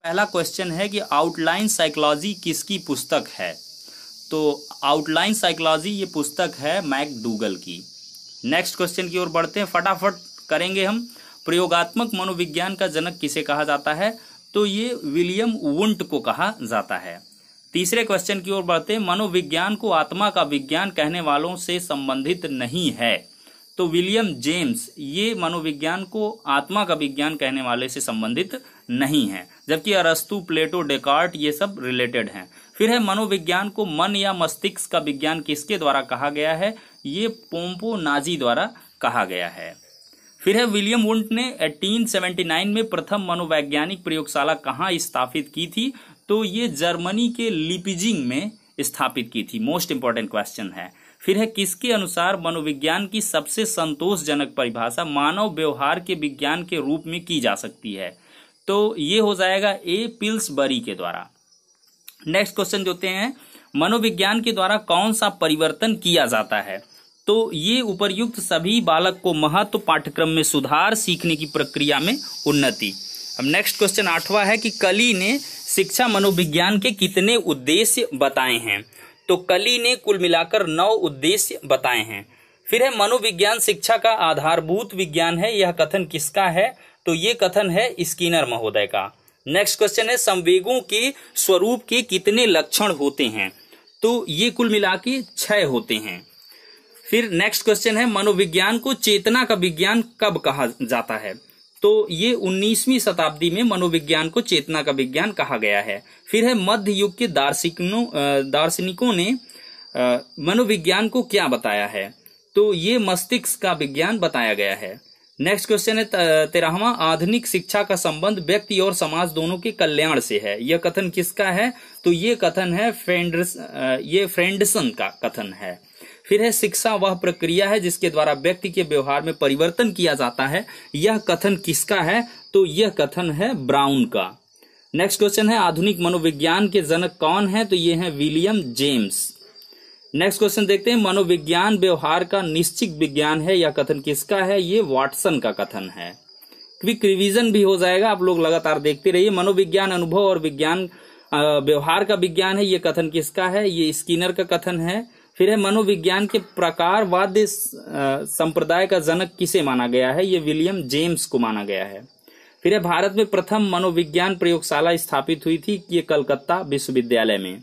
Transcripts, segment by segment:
पहला क्वेश्चन है कि आउटलाइन साइकोलॉजी किसकी पुस्तक है। तो आउटलाइन साइकोलॉजी ये पुस्तक है मैकडूगल की। नेक्स्ट क्वेश्चन की ओर बढ़ते हैं, फटाफट करेंगे हम। प्रयोगात्मक मनोविज्ञान का जनक किसे कहा जाता है। तो ये विलियम वुंट को कहा जाता है। तीसरे क्वेश्चन की ओर बढ़ते हैं, मनोविज्ञान को आत्मा का विज्ञान कहने वालों से संबंधित नहीं है। तो विलियम जेम्स ये मनोविज्ञान को आत्मा का विज्ञान कहने वाले से संबंधित नहीं है, जबकि अरस्तु, प्लेटो, डेकार्ट ये सब रिलेटेड हैं। फिर है मनोविज्ञान को मन या मस्तिष्क का विज्ञान किसके द्वारा कहा गया है। ये पोम्पोनाजी द्वारा कहा गया है। फिर है विलियम वुंट ने 1879 में प्रथम मनोवैज्ञानिक प्रयोगशाला कहाँ स्थापित की थी। तो ये जर्मनी के लीपजिंग में स्थापित की थी। मोस्ट इंपॉर्टेंट क्वेश्चन है। फिर है किसके अनुसार मनोविज्ञान की सबसे संतोषजनक परिभाषा मानव व्यवहार के विज्ञान के रूप में की जा सकती है। तो ये हो जाएगा ए पिल्सबरी के द्वारा। नेक्स्ट क्वेश्चन जो होते हैं, मनोविज्ञान के द्वारा कौन सा परिवर्तन किया जाता है। तो ये उपर्युक्त सभी बालक को महत्व, पाठ्यक्रम में सुधार, सीखने की प्रक्रिया में उन्नति। अब नेक्स्ट क्वेश्चन 8वां है कि कली ने शिक्षा मनोविज्ञान के कितने उद्देश्य बताए हैं। तो कली ने कुल मिलाकर 9 उद्देश्य बताए हैं। फिर है मनोविज्ञान शिक्षा का आधारभूत विज्ञान है, यह कथन किसका है। तो ये कथन है स्किनर महोदय का। नेक्स्ट क्वेश्चन है संवेगों के स्वरूप के कितने लक्षण होते हैं। तो ये कुल मिला के 6 होते हैं। फिर नेक्स्ट क्वेश्चन है मनोविज्ञान को चेतना का विज्ञान कब कहा जाता है। तो ये 19वीं शताब्दी में मनोविज्ञान को चेतना का विज्ञान कहा गया है। फिर है मध्य युग के दार्शनिकों ने मनोविज्ञान को क्या बताया है। तो ये मस्तिष्क का विज्ञान बताया गया है। नेक्स्ट क्वेश्चन है 13वां, आधुनिक शिक्षा का संबंध व्यक्ति और समाज दोनों के कल्याण से है, यह कथन किसका है। तो ये कथन है फ्रेंडसन का कथन है। फिर है शिक्षा वह प्रक्रिया है जिसके द्वारा व्यक्ति के व्यवहार में परिवर्तन किया जाता है, यह कथन किसका है। तो यह कथन है ब्राउन का। नेक्स्ट क्वेश्चन है आधुनिक मनोविज्ञान के जनक कौन है। तो ये है विलियम जेम्स। नेक्स्ट क्वेश्चन देखते हैं, मनोविज्ञान व्यवहार का निश्चित विज्ञान है, यह कथन किसका है। ये वाटसन का कथन है। क्विक रिवीजन भी हो जाएगा, आप लोग लगातार देखते रहिए। मनोविज्ञान अनुभव और विज्ञान व्यवहार का विज्ञान है, ये कथन किसका है। ये स्किनर का कथन है। फिर है मनोविज्ञान के प्रकारवाद संप्रदाय का जनक किसे माना गया है। ये विलियम जेम्स को माना गया है। फिर है भारत में प्रथम मनोविज्ञान प्रयोगशाला स्थापित हुई थी, ये कलकत्ता विश्वविद्यालय में।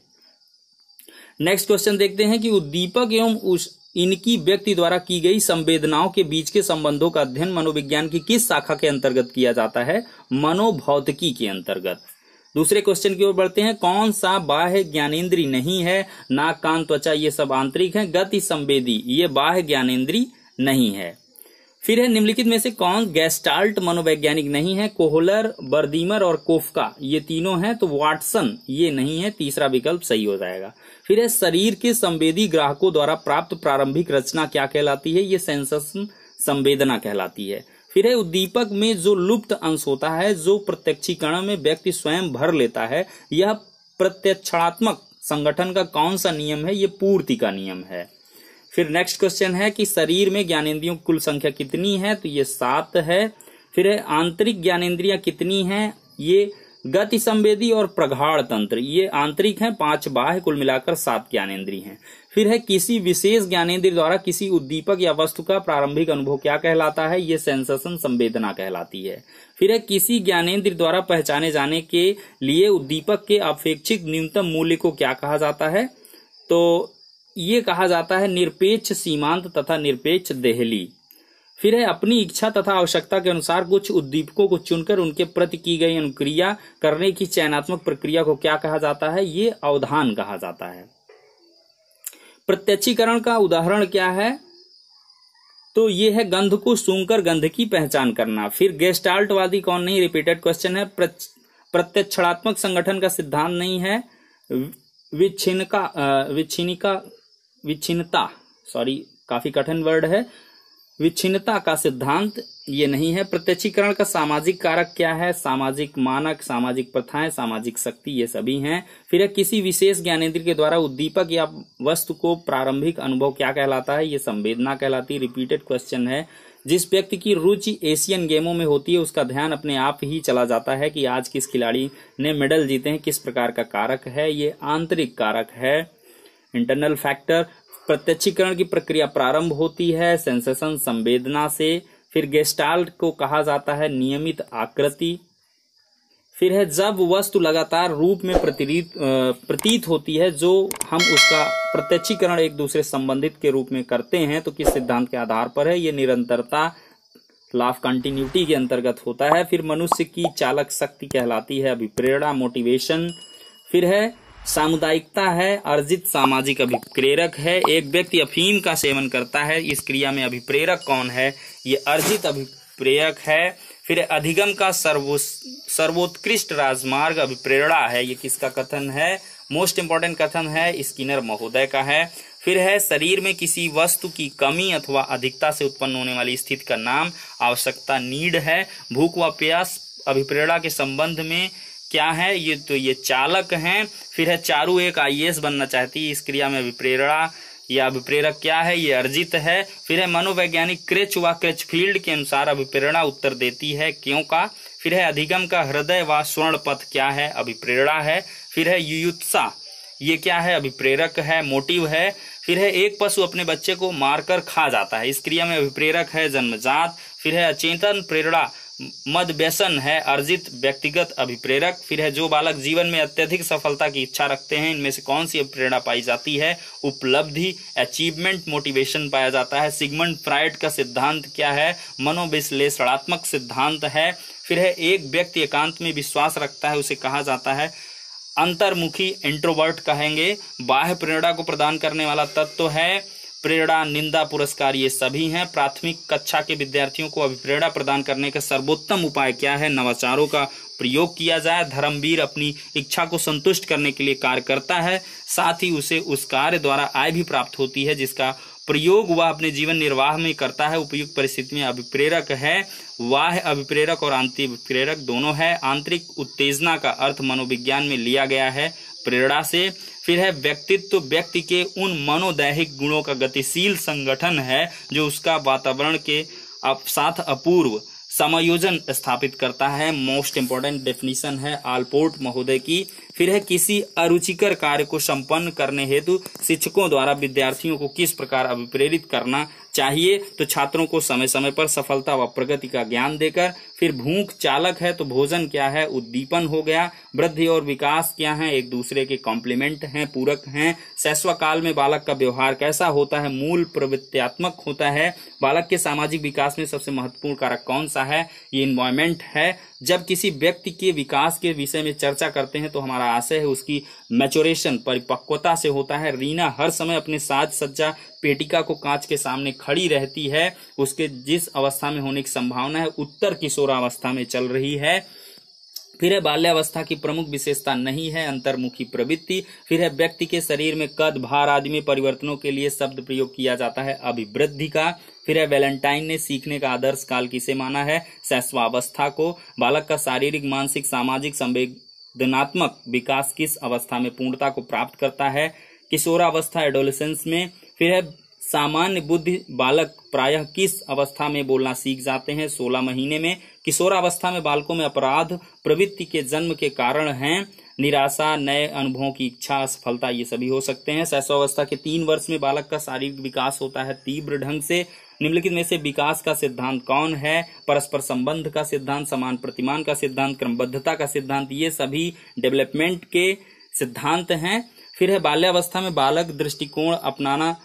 नेक्स्ट क्वेश्चन देखते हैं कि उद्दीपक एवं इनकी व्यक्ति द्वारा की गई संवेदनाओं के बीच के संबंधों का अध्ययन मनोविज्ञान की किस शाखा के अंतर्गत किया जाता है। मनोभौतिकी के अंतर्गत। दूसरे क्वेश्चन की ओर बढ़ते हैं, कौन सा बाह्य ज्ञानेंद्री नहीं है। नाक, कान, त्वचा ये सब आंतरिक हैं। गति संवेदी ये बाह्य ज्ञानेंद्री नहीं है। फिर है निम्नलिखित में से कौन गेस्टाल्ट मनोवैज्ञानिक नहीं है। कोहलर, बर्दीमर और कोफका ये तीनों हैं। तो वाटसन ये नहीं है, तीसरा विकल्प सही हो जाएगा। फिर है शरीर के संवेदी ग्राहकों द्वारा प्राप्त प्रारंभिक रचना क्या कहलाती है। ये सेंसेशन संवेदना कहलाती है। फिर है उद्दीपक में जो लुप्त अंश होता है, जो प्रत्यक्षीकरण में व्यक्ति स्वयं भर लेता है, यह प्रत्यक्षात्मक संगठन का कौन सा नियम है। ये पूर्ति का नियम है। फिर नेक्स्ट क्वेश्चन है कि शरीर में ज्ञानेंद्रियों की कुल संख्या कितनी है। तो ये 7 है। फिर है आंतरिक ज्ञानेंद्रियां कितनी हैं। ये गति संवेदी और प्रगाढ़ तंत्र ये आंतरिक हैं, 5 बाह्य, कुल मिलाकर 7 ज्ञानेंद्रिय हैं। फिर है किसी विशेष ज्ञानेंद्रिय द्वारा किसी उद्दीपक या वस्तु का प्रारंभिक अनुभव क्या कहलाता है। ये सेंसेशन संवेदना कहलाती है। फिर है किसी ज्ञानेंद्रिय द्वारा पहचाने जाने के लिए उद्दीपक के अपेक्षित न्यूनतम मूल्य को क्या कहा जाता है। तो ये कहा जाता है निरपेक्ष सीमांत तथा निरपेक्ष देहली। फिर है अपनी इच्छा तथा आवश्यकता के अनुसार कुछ उद्दीपकों को चुनकर उनके प्रति की गई अनुक्रिया करने की चयनात्मक प्रक्रिया को क्या कहा जाता है। ये अवधान कहा जाता है। प्रत्यक्षीकरण का उदाहरण क्या है। तो ये है गंध को सूंघकर गंध की पहचान करना। फिर गेस्टाल्टवादी कौन नहीं, रिपीटेड क्वेश्चन है। प्रत्यक्षात्मक संगठन का सिद्धांत नहीं है। विच्छिन्नता सॉरी काफी कठिन वर्ड है। विच्छिन्नता का सिद्धांत ये नहीं है। प्रत्यक्षीकरण का सामाजिक कारक क्या है। सामाजिक मानक, सामाजिक प्रथाएं, सामाजिक शक्ति ये सभी हैं। फिर है किसी विशेष ज्ञानेंद्रिय के द्वारा उद्दीपक या वस्तु को प्रारंभिक अनुभव क्या कहलाता है। ये संवेदना कहलाती है। रिपीटेड क्वेश्चन है। जिस व्यक्ति की रुचि एशियन गेमों में होती है उसका ध्यान अपने आप ही चला जाता है कि आज किस खिलाड़ी ने मेडल जीते हैं। किस प्रकार का कारक है? ये आंतरिक कारक है, इंटरनल फैक्टर। प्रत्यक्षीकरण की प्रक्रिया प्रारंभ होती है सेंसेशन, संवेदना से। फिर गेस्टाल्ट को कहा जाता है नियमित आकृति। फिर है जब वस्तु लगातार रूप में प्रतीत होती है, जो हम उसका प्रत्यक्षीकरण एक दूसरे संबंधित के रूप में करते हैं, तो किस सिद्धांत के आधार पर है? ये निरंतरता, लॉ ऑफ कंटिन्यूटी के अंतर्गत होता है। फिर मनुष्य की चालक शक्ति कहलाती है अभिप्रेरणा, मोटिवेशन। फिर है सामुदायिकता है, अर्जित सामाजिक अभिप्रेरक है। एक व्यक्ति अफीम का सेवन करता है, इस क्रिया में अभिप्रेरक कौन है? ये अर्जित अभिप्रेरक है। फिर अधिगम का सर्वोत्कृष्ट राजमार्ग अभिप्रेरणा है, ये किसका कथन है? मोस्ट इंपॉर्टेंट कथन है, स्किनर महोदय का है। फिर है शरीर में किसी वस्तु की कमी अथवा अधिकता से उत्पन्न होने वाली स्थिति का नाम आवश्यकता, नीड है। भूख व प्यास अभिप्रेरणा के संबंध में क्या है? ये चालक हैं। फिर है चारू एक IAS बनना चाहती है, इस क्रिया में अभिप्रेरणा या अभिप्रेरक क्या है? ये अर्जित है। फिर है मनोवैज्ञानिक क्रेच व क्रेचफील्ड के अनुसार अभिप्रेरणा उत्तर देती है क्यों का। फिर है अधिगम का हृदय व स्वर्ण पथ क्या है? अभिप्रेरणा है। फिर है युयुत्सा, ये क्या है? अभिप्रेरक है, मोटिव है। फिर है एक पशु अपने बच्चे को मारकर खा जाता है, इस क्रिया में अभिप्रेरक है जन्मजात। फिर है अचेतन प्रेरणा मद व्यसन है, अर्जित व्यक्तिगत अभिप्रेरक। फिर है जो बालक जीवन में अत्यधिक सफलता की इच्छा रखते हैं, इनमें से कौन सी प्रेरणा पाई जाती है? उपलब्धि, अचीवमेंट, मोटिवेशन पाया जाता है। सिगमंड फ्राइड का सिद्धांत क्या है? मनोविश्लेषणात्मक सिद्धांत है। फिर है एक व्यक्ति एकांत में विश्वास रखता है, उसे कहा जाता है अंतर्मुखी, इंट्रोवर्ट कहेंगे। बाह्य प्रेरणा को प्रदान करने वाला तत्व है प्रेरणा, निंदा, पुरस्कार, ये सभी हैं। प्राथमिक कक्षा के विद्यार्थियों को अभिप्रेरणा प्रदान करने का सर्वोत्तम उपाय क्या है? नवाचारों का प्रयोग किया जाए। धर्मवीर अपनी इच्छा को संतुष्ट करने के लिए कार्य करता है, साथ ही उसे उस कार्य द्वारा आय भी प्राप्त होती है जिसका प्रयोग वह अपने जीवन निर्वाह में करता है। उपयुक्त परिस्थिति में अभिप्रेरक है। बाह्य अभिप्रेरक और आंतरिक अभिप्रेरक दोनों है। आंतरिक उत्तेजना का अर्थ मनोविज्ञान में लिया गया है प्रेरणा से। फिर है व्यक्तित्व, व्यक्ति के उन मनोदैहिक गुणों का गतिशील संगठन है जो उसका वातावरण के साथ अपूर्व समायोजन स्थापित करता है। मोस्ट इंपॉर्टेंट डेफिनेशन है आलपोर्ट महोदय की। फिर है किसी अरुचिकर कार्य को संपन्न करने हेतु शिक्षकों द्वारा विद्यार्थियों को किस प्रकार अभिप्रेरित करना चाहिए? तो छात्रों को समय समय पर सफलता व प्रगति का ज्ञान देकर। फिर भूख चालक है तो भोजन क्या है? उद्दीपन हो गया। वृद्धि और विकास क्या है? एक दूसरे के कॉम्प्लीमेंट हैं, पूरक हैं। शैशव काल में बालक का व्यवहार कैसा होता है? मूल प्रवृत्त्यात्मक होता है। बालक के सामाजिक विकास में सबसे महत्वपूर्ण कारक कौन सा है? ये इन्वायरमेंट है। जब किसी व्यक्ति के विकास के विषय में चर्चा करते हैं तो हमारा आशय है उसकी मैच्योरेशन, परिपक्वता से होता है। रीना हर समय अपने साज सज्जा पेटिका को कांच के सामने खड़ी रहती है। उसके जिस अवस्था में होने की संभावना है उत्तर किशोरावस्था में चल रही है। फिर है बाल्यावस्था की प्रमुख विशेषता नहीं है अंतर्मुखी प्रवृत्ति। फिर है व्यक्ति के शरीर में कद, भार आदि में परिवर्तनों के लिए शब्द प्रयोग किया जाता है अभिवृद्धि का। फिर है वैलेंटाइन ने सीखने का आदर्श काल किसे माना है? शैशवावस्था को। बालक का शारीरिक, मानसिक, सामाजिक, संवेदनात्मक विकास किस अवस्था में पूर्णता को प्राप्त करता है? किशोरावस्था, एडोलेसेंस में। फिर है सामान्य बुद्धि बालक प्रायः किस अवस्था में बोलना सीख जाते हैं? 16 महीने में। किशोरावस्था में बालकों में अपराध प्रवृत्ति के जन्म के कारण हैं निराशा, नए अनुभवों की इच्छा, असफलता, ये सभी हो सकते हैं। शैशवावस्था के 3 वर्ष में बालक का शारीरिक विकास होता है तीव्र ढंग से। निम्नलिखित में से विकास का सिद्धांत कौन है? परस्पर संबंध का सिद्धांत, समान प्रतिमान का सिद्धांत, क्रमबद्धता का सिद्धांत, ये सभी डेवलपमेंट के सिद्धांत हैं। फिर है बाल्यावस्था में बालक दृष्टिकोण अपनाना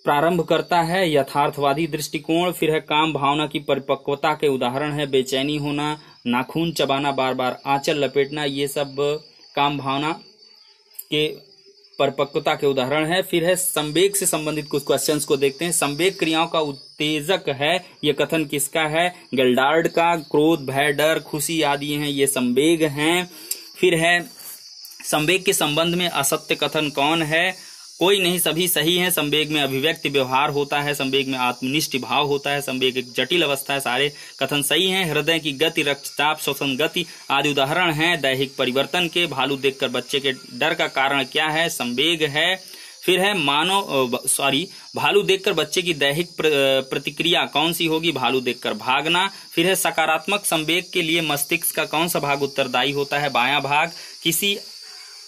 प्रारंभ करता है, यथार्थवादी दृष्टिकोण। फिर है काम भावना की परिपक्वता के उदाहरण है बेचैनी होना, नाखून चबाना, बार बार आंचल लपेटना, ये सब काम भावना के परिपक्वता के उदाहरण है। फिर है संवेग से संबंधित कुछ क्वेश्चंस को देखते हैं। संवेग क्रियाओं का उत्तेजक है, ये कथन किसका है? गेल्डार्ड का। क्रोध, भय, डर, खुशी आदि हैं, ये संवेग हैं। फिर है संवेग के संबंध में असत्य कथन कौन है? कोई नहीं, सभी सही हैं। संवेग में अभिव्यक्ति व्यवहार होता है, संवेग में आत्मनिष्ठ भाव होता है, संवेग एक जटिल अवस्था है, सारे कथन सही हैं। हृदय की गति, रक्तचाप, श्वसन गति आदि उदाहरण हैं दैहिक परिवर्तन के। भालू देखकर बच्चे के डर का कारण क्या है? संवेग है। फिर है भालू देखकर बच्चे की दैहिक प्रतिक्रिया कौन सी होगी? भालू देखकर भागना। फिर है सकारात्मक संवेग के लिए मस्तिष्क का कौन सा भाग उत्तरदायी होता है? बायां भाग। किसी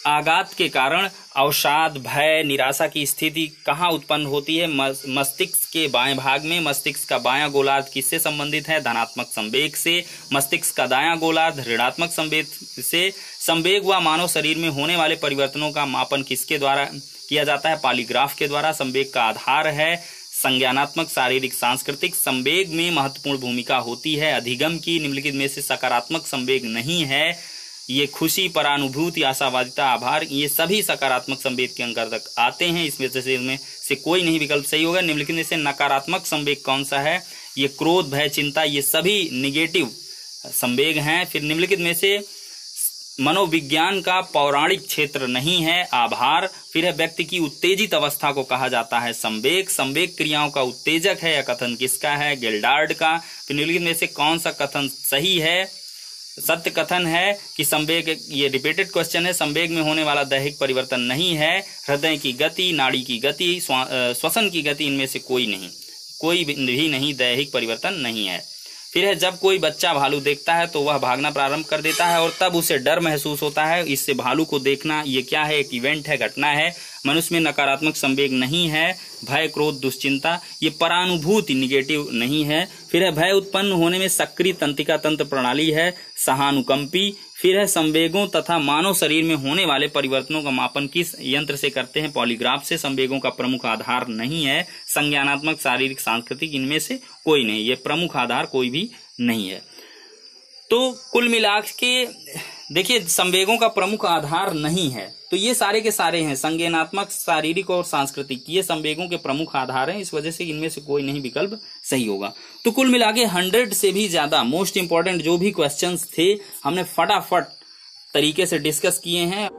आघात के कारण अवसाद, भय, निराशा की स्थिति कहाँ उत्पन्न होती है? मस्तिष्क के बाएं भाग में। मस्तिष्क का बायां गोलार्ध किससे संबंधित है? धनात्मक संवेग से। मस्तिष्क का दायां गोलार्ध ऋणात्मक संवेग से। संवेग व मानव शरीर में होने वाले परिवर्तनों का मापन किसके द्वारा किया जाता है? पॉलीग्राफ के द्वारा। संवेग का आधार है संज्ञानात्मक, शारीरिक, सांस्कृतिक। संवेग में महत्वपूर्ण भूमिका होती है अधिगम की। निम्नलिखित में से सकारात्मक संवेग नहीं है। ये खुशी, परानुभूति, आशावादिता, आभार, ये सभी सकारात्मक संवेग के अंतर्गत आते हैं। इसमें से कोई नहीं विकल्प सही होगा। निम्नलिखित में से नकारात्मक संवेग कौन सा है? ये क्रोध, भय, चिंता, ये सभी निगेटिव संवेग हैं। फिर निम्नलिखित में से मनोविज्ञान का पौराणिक क्षेत्र नहीं है आभार। फिर है व्यक्ति की उत्तेजित अवस्था को कहा जाता है संवेग। संवेग क्रियाओं का उत्तेजक है। यह कथन किसका है? गिल्डार्ड का। फिर निम्नलिखित में से कौन सा कथन सही है? सत्य कथन है कि संवेग, ये रिपीटेड क्वेश्चन है, संवेग में होने वाला दैहिक परिवर्तन नहीं है। हृदय की गति, नाड़ी की गति, श्वसन की गति, इनमें से कोई भी नहीं दैहिक परिवर्तन नहीं है। फिर है जब कोई बच्चा भालू देखता है तो वह भागना प्रारंभ कर देता है और तब उसे डर महसूस होता है। इससे भालू को देखना ये क्या है? एक इवेंट है, घटना है। मनुष्य में नकारात्मक संवेग नहीं है। भय, क्रोध, दुश्चिंता, ये परानुभूति निगेटिव नहीं है। फिर है भय उत्पन्न होने में सक्रिय तंत्रिका तंत्र प्रणाली है, सहानुकंपी। फिर है संवेगों तथा मानव शरीर में होने वाले परिवर्तनों का मापन किस यंत्र से करते हैं? पॉलीग्राफ से। संवेगों का प्रमुख आधार नहीं है संज्ञानात्मक, शारीरिक, सांस्कृतिक, इनमें से कोई नहीं। ये प्रमुख आधार कोई भी नहीं है। तो कुल मिला के देखिए, संवेगों का प्रमुख आधार नहीं है, तो ये सारे के सारे हैं संज्ञानात्मक, शारीरिक और सांस्कृतिक, ये संवेगों के प्रमुख आधार हैं। इस वजह से इनमें से कोई नहीं विकल्प सही होगा। तो कुल मिला के 100 से भी ज्यादा मोस्ट इंपॉर्टेंट जो भी क्वेश्चंस थे हमने फटाफट तरीके से डिस्कस किए हैं।